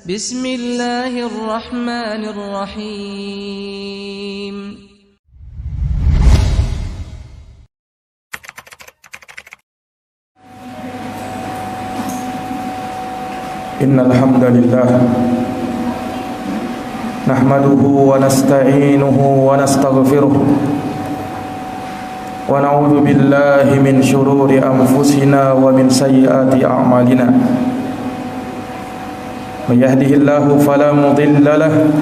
Bismillahirrahmanirrahim. Innal hamdalillah nahmaduhu wa nasta'inuhu wa nastaghfiruh wa na'udzu billahi min shururi anfusina wa min sayyiati a'malina. May yahdihillahu fala mudilla lahu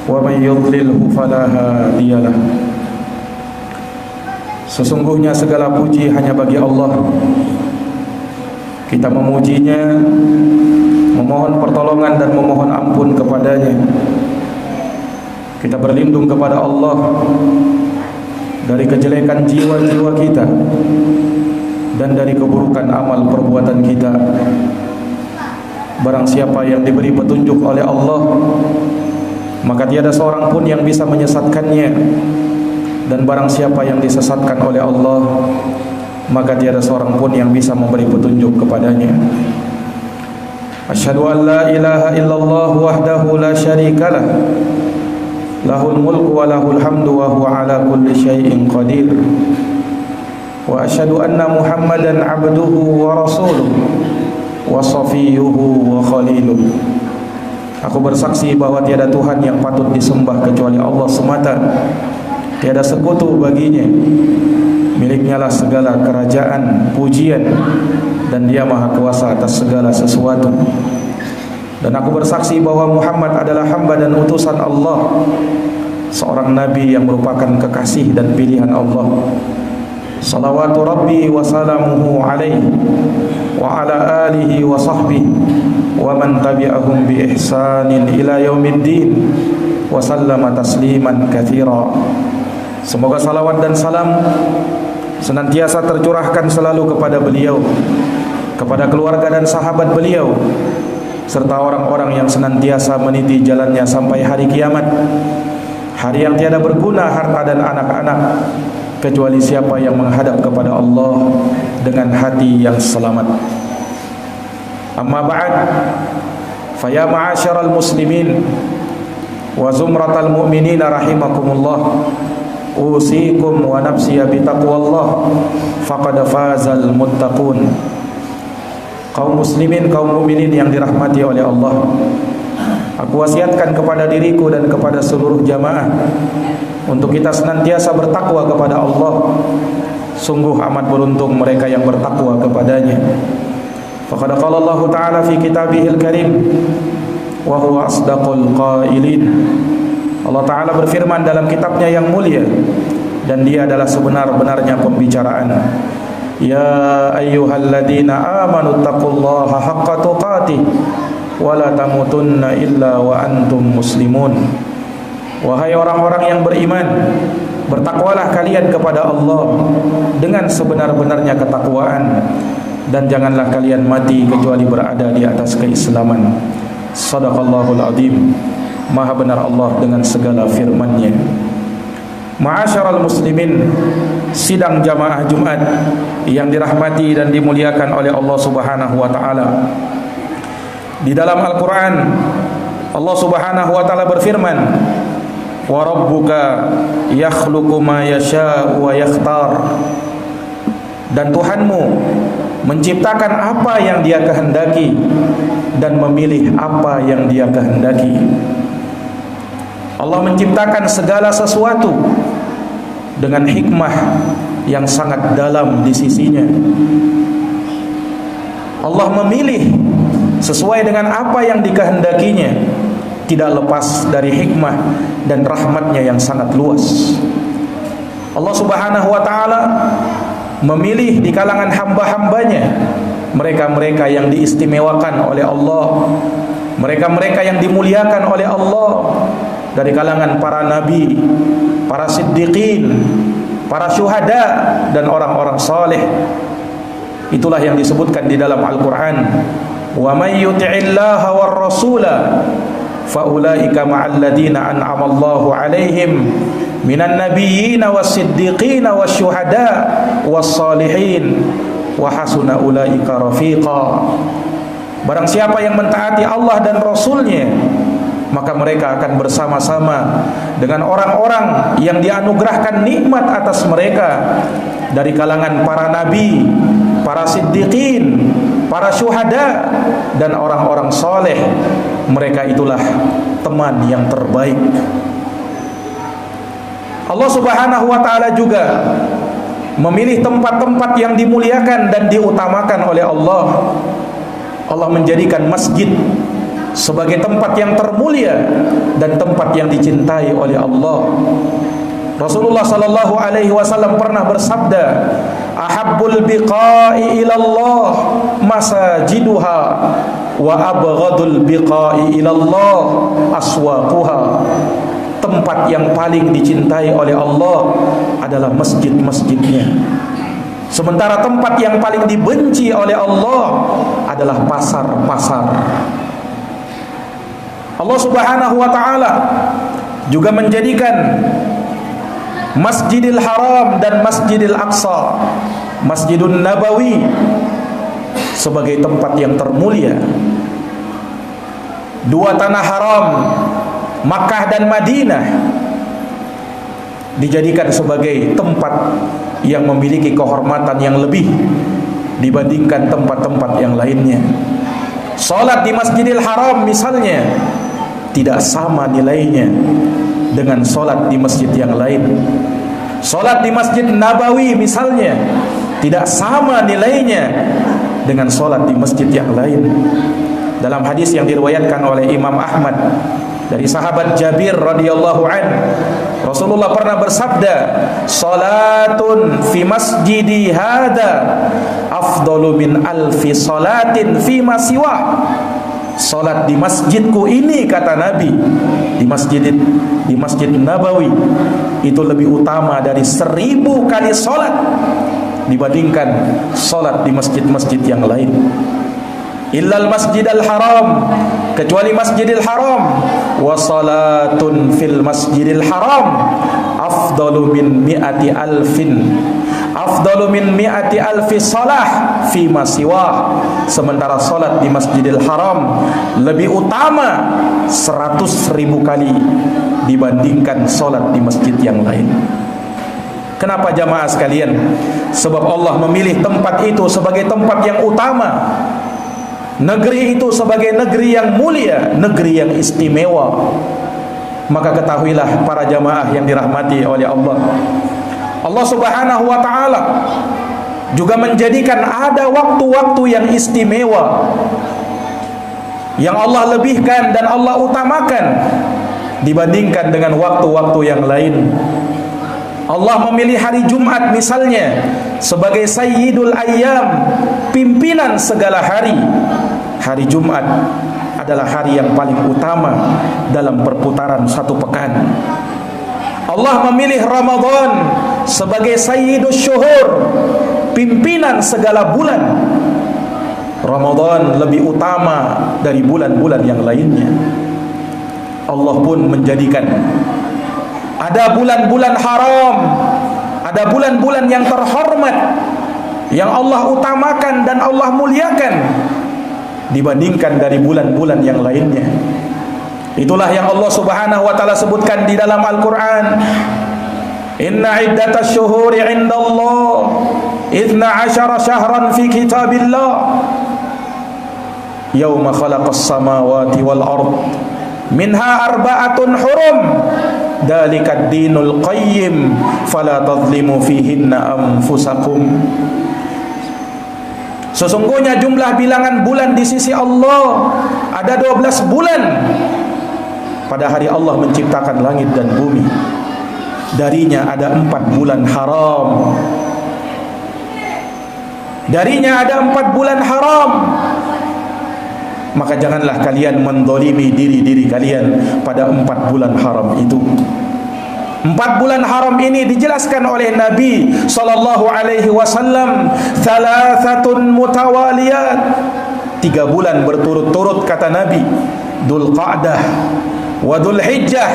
wa may yudlilhu fala hadiyalah. Sesungguhnya segala puji hanya bagi Allah. Kita memujinya, memohon pertolongan dan memohon ampun kepadanya. Kita berlindung kepada Allah dari kejelekan jiwa-jiwa kita dan dari keburukan amal perbuatan kita. Barang siapa yang diberi petunjuk oleh Allah, maka tiada seorang pun yang bisa menyesatkannya. Dan barang siapa yang disesatkan oleh Allah, maka tiada seorang pun yang bisa memberi petunjuk kepadanya. Asyhadu an la ilaha illallah wahdahu la syarikalah, lahul mulku wa lahul hamdu wa huwa ala kulli syai'in qadir. Wa asyhadu anna Muhammadan abduhu wa rasuluhu wa safiyuhu wa khaliluh. Aku bersaksi bahwa tiada Tuhan yang patut disembah kecuali Allah semata. Tiada sekutu baginya. Miliknya lah segala kerajaan, pujian, dan Dia maha kuasa atas segala sesuatu. Dan aku bersaksi bahwa Muhammad adalah hamba dan utusan Allah, seorang nabi yang merupakan kekasih dan pilihan Allah. Salawatu Rabbi wa salamuhu alaihi wa ala alihi wa sahbihi wa man tabi'ahum bi ihsanin ila yaumiddin wa sallama tasliman katsira. Semoga salawat dan salam senantiasa tercurahkan selalu kepada beliau, kepada keluarga dan sahabat beliau, serta orang-orang yang senantiasa meniti jalannya sampai hari kiamat, hari yang tiada berguna harta dan anak-anak, kecuali siapa yang menghadap kepada Allah dengan hati yang selamat. Amma ba'd, faya ma'asyaral muslimin wa zumratal mu'minina rahimakumullah, usikum wa nafsiya bitaqwallah faqad fazal muttaqun. Kaum muslimin, kaum mukminin yang dirahmati oleh Allah, aku wasiatkan kepada diriku dan kepada seluruh jamaah untuk kita senantiasa bertakwa kepada Allah. Sungguh amat beruntung mereka yang bertakwa kepadanya. Faqad qala Allah Ta'ala fi kitabihil karim wa huwa asdaqul qailin. Allah Ta'ala berfirman dalam kitabnya yang mulia, dan Dia adalah sebenar-benarnya pembicaraan. Ya ayyuhalladzina amanu taqullaha haqqa tuqatih wa la tamutunna illa wa antum muslimun. Wahai orang-orang yang beriman, bertakwalah kalian kepada Allah dengan sebenar-benarnya ketakwaan, dan janganlah kalian mati kecuali berada di atas keislaman. Shadaqallahul azim. Maha benar Allah dengan segala firman-Nya. Ma'asyaral muslimin, sidang jamaah Jumat yang dirahmati dan dimuliakan oleh Allah Subhanahu wa taala. Di dalam Al-Qur'an Allah Subhanahu wa taala berfirman, "Wa rabbuka yakhluqu ma yasha'u wa yakhtar." Dan Tuhanmu menciptakan apa yang Dia kehendaki dan memilih apa yang Dia kehendaki. Allah menciptakan segala sesuatu dengan hikmah yang sangat dalam di sisinya. Allah memilih sesuai dengan apa yang dikehendakinya, tidak lepas dari hikmah dan rahmatnya yang sangat luas. Allah Subhanahu wa ta'ala memilih di kalangan hamba-hambanya mereka-mereka yang diistimewakan oleh Allah, mereka-mereka yang dimuliakan oleh Allah, dari kalangan para nabi, para siddiqin, para syuhada, dan orang-orang saleh. Itulah yang disebutkan di dalam Al-Quran. Wa may yuti'illaha war rasula fa ulaika ma'al ladina an'ama Allahu 'alaihim minan nabiyyin was-siddiqin wasyuhada was-salihin wa hasuna ulaika rafiqa. Barang siapa yang mentaati Allah dan Rasul-Nya, maka mereka akan bersama-sama dengan orang-orang yang dianugerahkan nikmat atas mereka dari kalangan para nabi, para siddiqin, para syuhada, dan orang-orang soleh. Mereka itulah teman yang terbaik. Allah Subhanahu wa ta'ala juga memilih tempat-tempat yang dimuliakan dan diutamakan oleh Allah. Allah menjadikan masjid sebagai tempat yang termulia dan tempat yang dicintai oleh Allah. Rasulullah sallallahu alaihi wasallam pernah bersabda, "Ahabbul biqa'i ilallah masajiduha wa abghadul biqa'i ilallah aswaquha." Tempat yang paling dicintai oleh Allah adalah masjid-masjidnya. Sementara tempat yang paling dibenci oleh Allah adalah pasar-pasar. Allah Subhanahu wa ta'ala juga menjadikan Masjidil Haram dan Masjidil Aqsa, Masjidun Nabawi, sebagai tempat yang termulia. Dua tanah haram, Makkah dan Madinah, dijadikan sebagai tempat yang memiliki kehormatan yang lebih dibandingkan tempat-tempat yang lainnya. Salat di Masjidil Haram misalnya tidak sama nilainya dengan salat di masjid yang lain. Salat di Masjid Nabawi misalnya tidak sama nilainya dengan salat di masjid yang lain. Dalam hadis yang diriwayatkan oleh Imam Ahmad dari sahabat Jabir radhiyallahu an, Rasulullah pernah bersabda, "Salatun fi masjidi hada afdalu min alfi salatin fi ma siwa." Salat di masjidku ini, kata Nabi, di Masjid Nabawi, itu lebih utama dari 1000 kali salat dibandingkan salat di masjid-masjid yang lain. Illal Masjidil Haram, kecuali Masjidil Haram, wa salatun fil Masjidil Haram afdalu min mi'ati alfi salah fi ma siwa. Sementara salat di Masjidil Haram lebih utama 100.000 kali dibandingkan salat di masjid yang lain. Kenapa jamaah sekalian? Sebab Allah memilih tempat itu sebagai tempat yang utama, negeri itu sebagai negeri yang mulia, negeri yang istimewa. Maka ketahuilah para jamaah yang dirahmati oleh Allah, Allah Subhanahu wa ta'ala juga menjadikan ada waktu-waktu yang istimewa yang Allah lebihkan dan Allah utamakan dibandingkan dengan waktu-waktu yang lain. Allah memilih hari Jumat misalnya sebagai sayyidul ayyam, pimpinan segala hari. Hari Jumat adalah hari yang paling utama dalam perputaran satu pekan. Allah memilih Ramadan sebagai sayyidus syuhur, pimpinan segala bulan. Ramadan lebih utama dari bulan-bulan yang lainnya. Allah pun menjadikan ada bulan-bulan haram, ada bulan-bulan yang terhormat yang Allah utamakan dan Allah muliakan dibandingkan dari bulan-bulan yang lainnya. Itulah yang Allah Subhanahu wa ta'ala sebutkan di dalam Al-Quran. Inna iddatas syuhuri indallah 12 syahran fi kitabillah yawma khalaqas samawati wal ard minha arba'atun hurum dalikad dinul qayyim fala tadhlimu fihinna anfusakum. Sesungguhnya jumlah bilangan bulan di sisi Allah ada 12 bulan. Pada hari Allah menciptakan langit dan bumi, darinya ada 4 bulan haram. Darinya ada 4 bulan haram. Maka janganlah kalian mendolimi diri-diri kalian pada 4 bulan haram itu. 4 bulan haram ini dijelaskan oleh Nabi sallallahu alaihi wasallam, thalathatun mutawaliyat, 3 bulan berturut-turut kata Nabi, Dzulqa'dah wa Dzulhijjah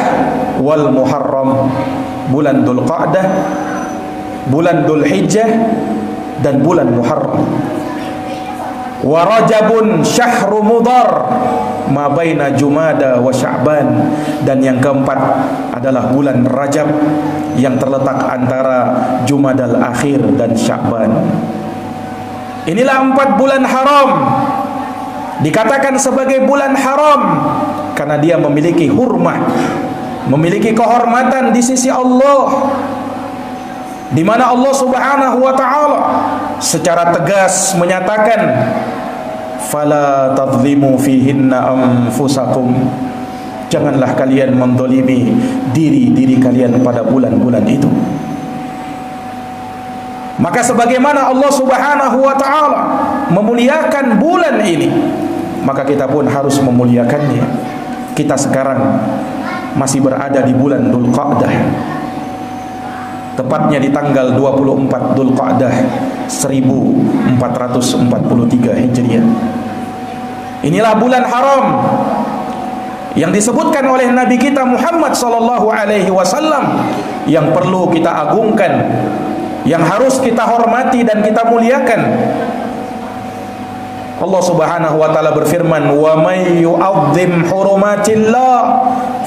wal Muharram. Bulan Dzulqa'dah, bulan Dzulhijjah, dan bulan Muharram. wa Rajabun syahru mudhar ma baina Jumada wa Sya'ban, dan yang keempat adalah bulan Rajab yang terletak antara Jumadal akhir dan Sya'ban. Inilah 4 bulan haram. Dikatakan sebagai bulan haram karena dia memiliki hurmah, memiliki kehormatan di sisi Allah, di mana Allah Subhanahu wa taala secara tegas menyatakan fala tadhlimu fihinna anfusakum, janganlah kalian mendolimi diri-diri kalian pada bulan-bulan itu. Maka sebagaimana Allah Subhanahu wa taala memuliakan bulan ini, maka kita pun harus memuliakannya. Kita sekarang masih berada di bulan Dzulqa'dah, tepatnya di tanggal 24 Dzulqa'dah 1443 Hijriah. Inilah bulan haram yang disebutkan oleh Nabi kita Muhammad sallallahu alaihi wasallam, yang perlu kita agungkan, yang harus kita hormati dan kita muliakan. Allah Subhanahu wa taala berfirman, "Wa may yu'azzim hurumatillah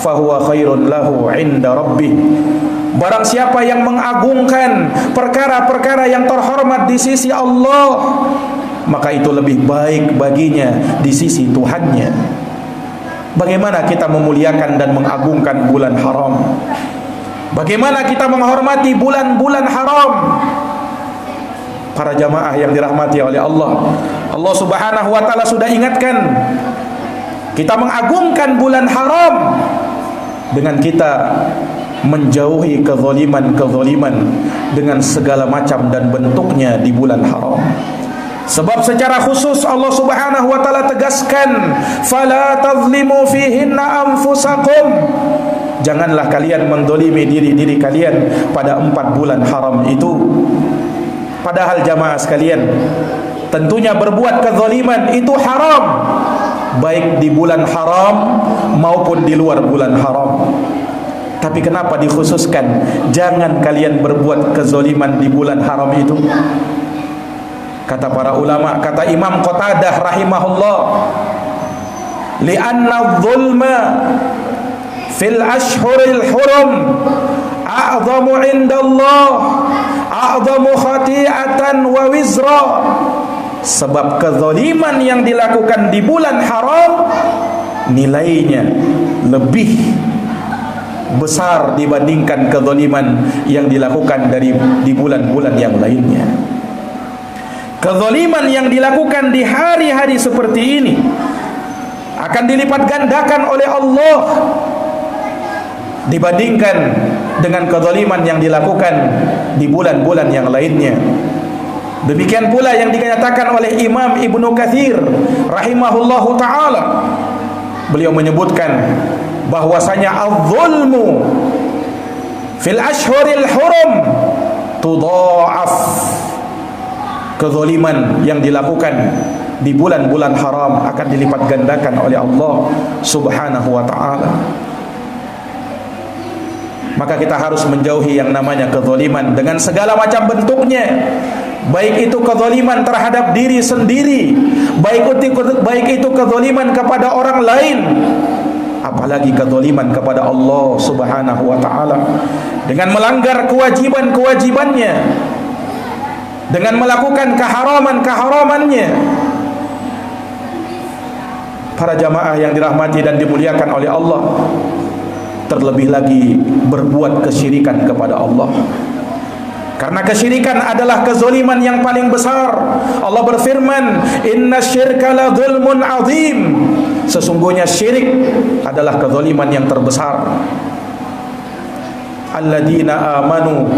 fahuwa khairun lahu 'inda rabbih." Barang siapa yang mengagungkan perkara-perkara yang terhormat di sisi Allah, maka itu lebih baik baginya di sisi Tuhannya. Bagaimana kita memuliakan dan mengagungkan bulan haram? Bagaimana kita menghormati bulan-bulan haram? Para jamaah yang dirahmati oleh Allah, Allah Subhanahu wa taala sudah ingatkan kita mengagungkan bulan haram dengan kita menjauhi kezaliman-kezaliman dengan segala macam dan bentuknya di bulan haram. Sebab secara khusus Allah Subhanahu wa taala tegaskan, fala tazlimu fihinna anfusakum, janganlah kalian mendolimi diri-diri kalian pada 4 bulan haram itu. Padahal jamaah sekalian, tentunya berbuat kezaliman itu haram, baik di bulan haram maupun di luar bulan haram. Tapi kenapa dikhususkan jangan kalian berbuat kezaliman di bulan haram itu? Kata para ulama, kata Imam Qatadah rahimahullah, li'anna dzulma fil ashhuril hurum a'zamu 'indallah a'zamu khati'atan wa wizra. Sebab kezaliman yang dilakukan di bulan haram nilainya lebih besar dibandingkan kezaliman yang dilakukan di bulan-bulan yang lainnya. Kezaliman yang dilakukan di hari-hari seperti ini akan dilipat gandakan oleh Allah dibandingkan dengan kezaliman yang dilakukan di bulan-bulan yang lainnya. Demikian pula yang dinyatakan oleh Imam Ibnu Katsir rahimahullahu taala. Beliau menyebutkan bahwasanya az-zulmu fil ashhuril hurum tudha'af, kezaliman yang dilakukan di bulan-bulan haram akan dilipat gandakan oleh Allah Subhanahu wa taala. Maka kita harus menjauhi yang namanya kezaliman dengan segala macam bentuknya, baik itu kezaliman terhadap diri sendiri, baik itu kezaliman kepada orang lain, apalagi kezaliman kepada Allah Subhanahu wa taala dengan melanggar kewajiban-kewajibannya, dengan melakukan keharaman-keharamannya. Para jamaah yang dirahmati dan dimuliakan oleh Allah, terlebih lagi berbuat kesyirikan kepada Allah, karena kesyirikan adalah kezaliman yang paling besar. Allah berfirman, inna syirka la zulmun azim, sesungguhnya syirik adalah kezaliman yang terbesar. Alladzina amanu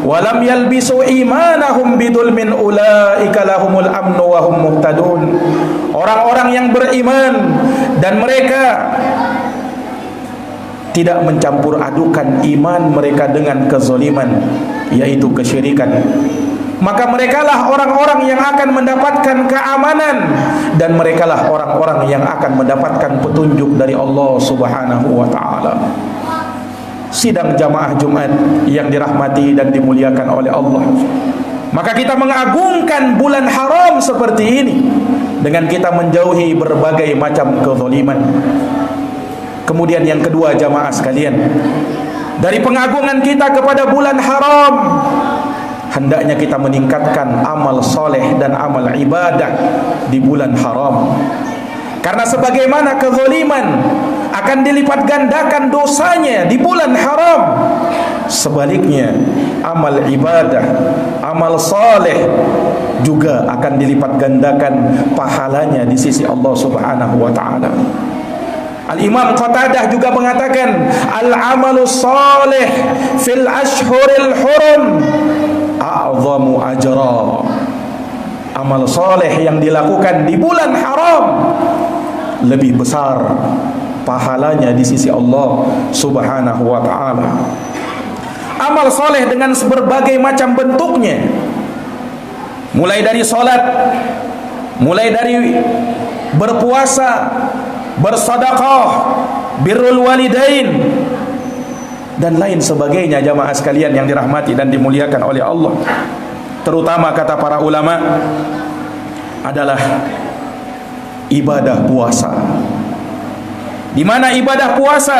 wa lam yalbisu imanahum bidzulmin ulaika lahumul amnu wa hum muhtadun. Orang-orang yang beriman dan mereka tidak mencampur adukan iman mereka dengan kezaliman, yaitu kesyirikan, maka merekalah orang-orang yang akan mendapatkan keamanan, dan merekalah orang-orang yang akan mendapatkan petunjuk dari Allah Subhanahu wa taala. Sidang jamaah Jumat yang dirahmati dan dimuliakan oleh Allah, maka kita mengagungkan bulan haram seperti ini dengan kita menjauhi berbagai macam kezaliman. Kemudian yang kedua, jamaah sekalian, dari pengagungan kita kepada bulan haram, hendaknya kita meningkatkan amal soleh dan amal ibadah di bulan haram. Karena sebagaimana kezaliman akan dilipat gandakan dosanya di bulan haram, sebaliknya amal ibadah, amal soleh juga akan dilipat gandakan pahalanya di sisi Allah Subhanahu wa ta'ala. Al-Imam Qatadah juga mengatakan, al-amalu soleh fil ashhuril hurum a'zamu ajra. Amal soleh yang dilakukan di bulan haram lebih besar pahalanya di sisi Allah Subhanahu wa ta'ala. Amal soleh dengan berbagai macam bentuknya, mulai dari salat, mulai dari berpuasa, bersedekah, birrul walidain, dan lain sebagainya. Jamaah sekalian yang dirahmati dan dimuliakan oleh Allah, terutama kata para ulama adalah ibadah puasa, di mana ibadah puasa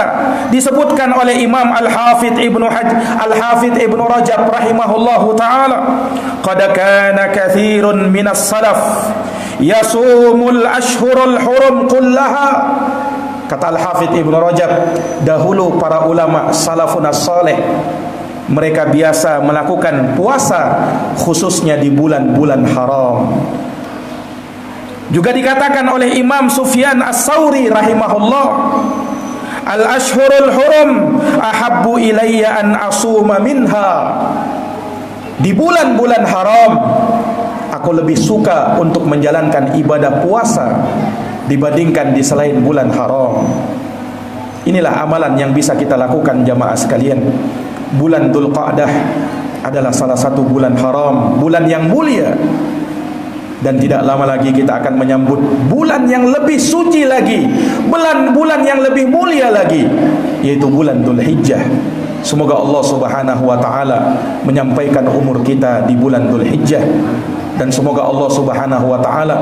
disebutkan oleh Imam Al-Hafidh Ibnu Rajab rahimahullahu taala, qad kana katsirun minas salaf yasumul ashhurul hurum kullaha. Kata Al-Hafidh Ibnu Rajab, dahulu para ulama salafun as-saleh mereka biasa melakukan puasa khususnya di bulan-bulan haram. Juga dikatakan oleh Imam Sufyan As-Sauri rahimahullah, al-ashhurul hurum ahabbu ilayya an asuma minha. Di bulan-bulan haram aku lebih suka untuk menjalankan ibadah puasa dibandingkan di selain bulan haram. Inilah amalan yang bisa kita lakukan jamaah sekalian. Bulan Dzulqa'dah adalah salah satu bulan haram, bulan yang mulia. Dan tidak lama lagi kita akan menyambut bulan yang lebih suci lagi, bulan yang lebih mulia lagi, yaitu bulan Dzulhijjah. Semoga Allah Subhanahu wa ta'ala menyampaikan umur kita di bulan Dzulhijjah. Dan semoga Allah Subhanahu wa ta'ala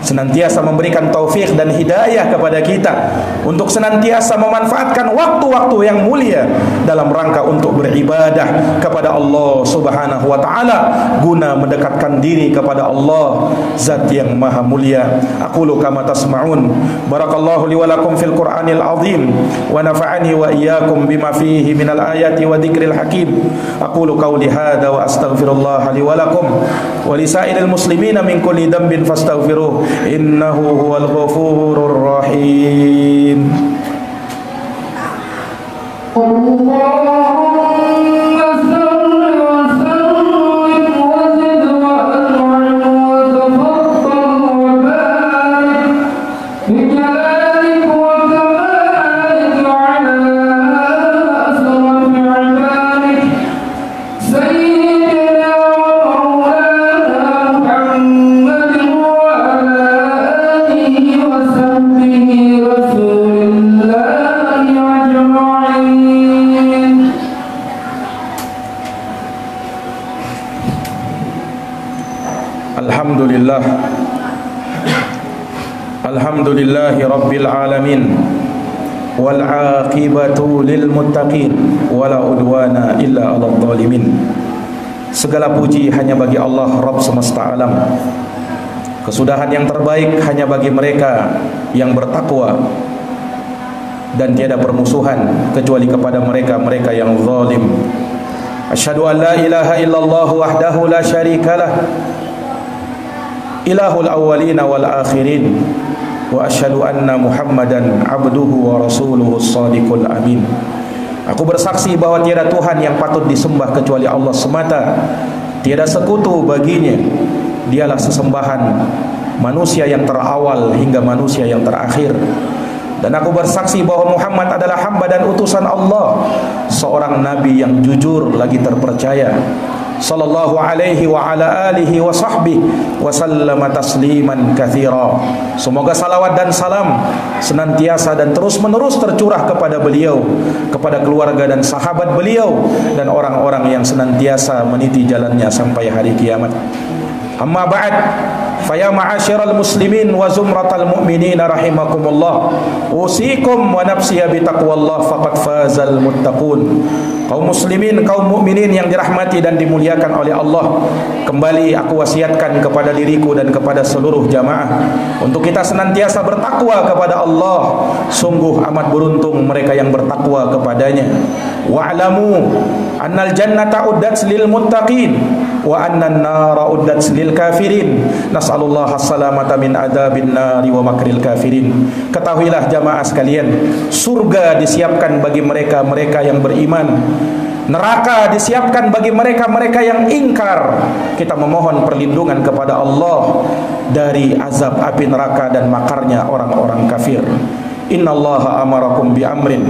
senantiasa memberikan taufik dan hidayah kepada kita untuk senantiasa memanfaatkan waktu-waktu yang mulia dalam rangka untuk beribadah kepada Allah Subhanahu wa ta'ala, guna mendekatkan diri kepada Allah Zat yang maha mulia. Aqulu kama tasma'un. Barakallahu li wa lakum fil Qur'anil azim wa nafa'ani wa iyyakum bima fihi minal ayati wa dzikril hakim. Aqulu qawli hadza wa astaghfirullah li wa lakum wa lisa'iril muslimina min kulli dhanbin fastaghfiruh innahu huwal ghafurur rahim. Alhamdulillahi rabbil alamin wal aqibatu lil muttaqin wala udwana illa 'alal zalimin. Segala puji hanya bagi Allah Rabb semesta alam. Kesudahan yang terbaik hanya bagi mereka yang bertakwa, dan tiada permusuhan kecuali kepada mereka-mereka yang zalim. Asyhadu an la ilaha illallah wahdahu la syarikalah, ilahul awwalin wal akhirin, wa asyhadu anna Muhammadan abduhu wa rasuluhu shadiqul amin. Aku bersaksi bahwa tiada Tuhan yang patut disembah kecuali Allah semata, tiada sekutu baginya. Dialah sesembahan manusia yang terawal hingga manusia yang terakhir. Dan aku bersaksi bahwa Muhammad adalah hamba dan utusan Allah, seorang nabi yang jujur lagi terpercaya. Sallallahu alaihi wa ala alihi wa sahbihi wa sallama tasliman katsira. Semoga salawat dan salam senantiasa dan terus menerus tercurah kepada beliau, kepada keluarga dan sahabat beliau, dan orang-orang yang senantiasa meniti jalannya sampai hari kiamat. Amma ba'd, Faya ma'asyiral muslimin wa zumratal mu'minin rahimakumullah, usikum wa nafsiya bitaqwallah faqad fazal muttaqun. Kaum muslimin, kaum mukminin yang dirahmati dan dimuliakan oleh Allah, kembali aku wasiatkan kepada diriku dan kepada seluruh jamaah untuk kita senantiasa bertakwa kepada Allah. Sungguh amat beruntung mereka yang bertakwa kepadanya. Wa'lamu annal jannata uddat lil muttaqin wa annan nara uddat lil kafirin. Nas'alullah as-salamata min adzabin nari wa makril kafirin. Ketahuilah jamaah sekalian, surga disiapkan bagi mereka-mereka yang beriman. Neraka disiapkan bagi mereka-mereka yang ingkar. Kita memohon perlindungan kepada Allah dari azab api neraka dan makarnya orang-orang kafir. Innallaha amarakum bi amrin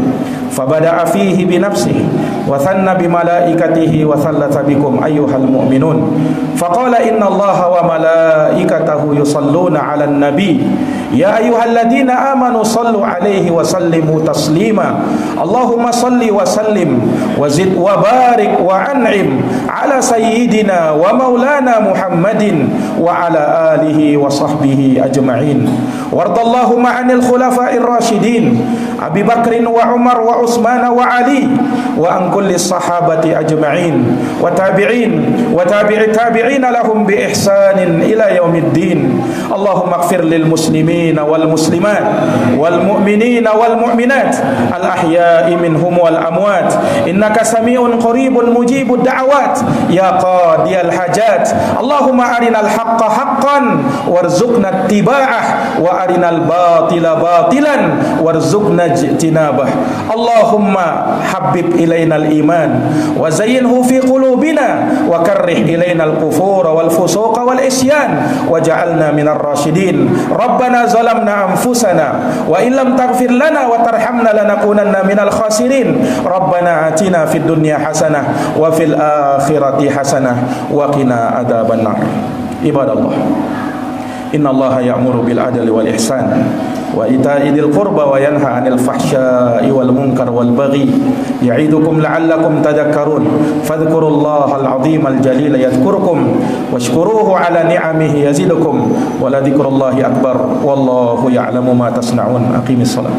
fabada'a fihi bi nafsihi wa thanna bi malaikatihi wa thallata bikum ayyuhal mu'minun faqala innallaha wa malaikatahu yusalluna 'alan nabi ya ayyuhalladzina amanu sallu 'alaihi wa sallimu taslima. Allahumma salli wa sallim wa zid wa barik wa an'im 'ala sayyidina wa maulana Muhammadin wa 'ala alihi wa sahbihi ajma'in. Wardallahumma 'anil khulafa'ir rasyidin Abi Bakrin wa Umar wa Utsman wa Ali wa an kulli sahabati ajma'in wa tabi'in wa tabi'i tabi'ina lahum bi ihsanin ila yaumiddin. Allahumma ighfir lil muslimin wal muslimat wal mu'minin wal mu'minat al ahya'i minhum wal amwat innaka sami'un qaribun mujibud da'awat ya qadiyal hajat. Allahumma arinal haqqa haqqan warzuqna ittiba'ah wa arinal batila batilan warzuqna ijtinabah. Allahumma habbib ilainal iman wa zayyinhu fi qulubina wa karrih ilainal kufura wal fusuqa wal isyan waj'alna minar rasyidin. Rabbana zalamna anfusana wa illam taghfir lana wa tarhamna lanakunanna minal khasirin. Rabbana atina fid dunya hasanah wa fil akhirati hasanah wa qina adzabannar. Ibadallah, innallaha ya'muru bil adli wal ihsan wa ita'i dzil qurba wa yanha 'anil fahsya'i wal munkar wal baghi ya'idukum la'allakum tadhakkarun. Fadhkurullahal 'azimal jalila yadhkurukum washkuruhu 'ala ni'amihi yazidukum wa la dzikrullahi akbar wallahu ya'lamu ma tasna'un. Aqimis shalah.